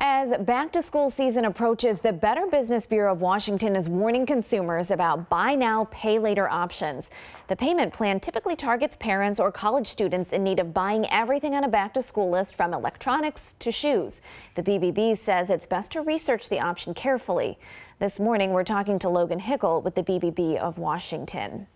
As back-to-school season approaches, the Better Business Bureau of Washington is warning consumers about buy now, pay later options. The payment plan typically targets parents or college students in need of buying everything on a back-to-school list, from electronics to shoes. The BBB says it's best to research the option carefully. This morning, we're talking to Logan Hickel with the BBB of Washington.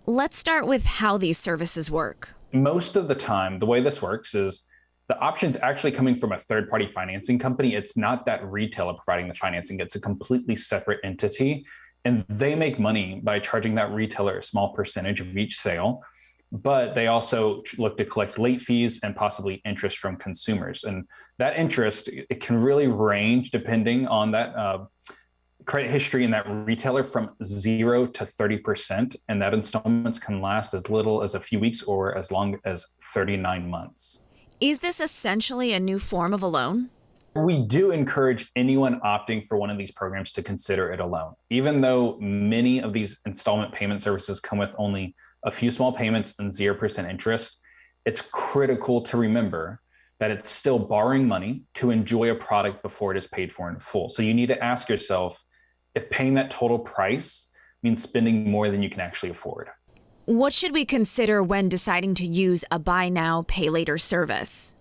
Let's start with how these services work. Most of the time, the way this works is the option's actually coming from a third-party financing company. It's not that retailer providing the financing. It's a completely separate entity, and they make money by charging that retailer a small percentage of each sale. But they also look to collect late fees and possibly interest from consumers. And that interest, it can really range depending on that credit history in that retailer from 0 to 30%. And that installments can last as little as a few weeks or as long as 39 months. Is this essentially a new form of a loan? We do encourage anyone opting for one of these programs to consider it a loan. Even though many of these installment payment services come with only a few small payments and 0% interest, it's critical to remember that it's still borrowing money to enjoy a product before it is paid for in full. So you need to ask yourself if paying that total price means spending more than you can actually afford. What should we consider when deciding to use a buy now, pay later service?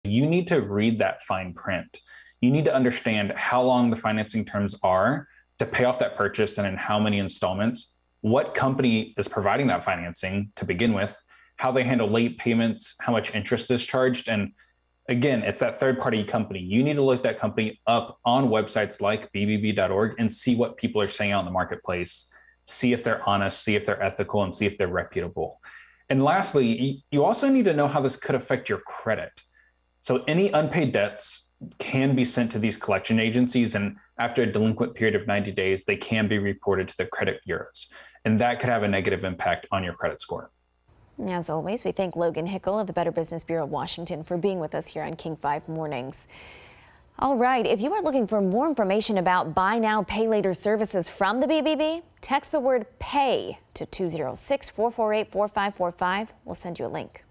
You need to read that fine print. You need to understand how long the financing terms are to pay off that purchase and in how many installments, what company is providing that financing to begin with, how they handle late payments, how much interest is charged. And again, it's that third-party company. You need to look that company up on websites like BBB.org and see what people are saying out in the marketplace. See if they're honest, see if they're ethical, and see if they're reputable. And lastly, you also need to know how this could affect your credit. So any unpaid debts can be sent to these collection agencies, and after a delinquent period of 90 days, they can be reported to the credit bureaus. And that could have a negative impact on your credit score. As always, we thank Logan Hickel of the Better Business Bureau of Washington for being with us here on King 5 Mornings. All right, if you are looking for more information about buy now, pay later services from the BBB, text the word PAY to 206-448-4545. We'll send you a link.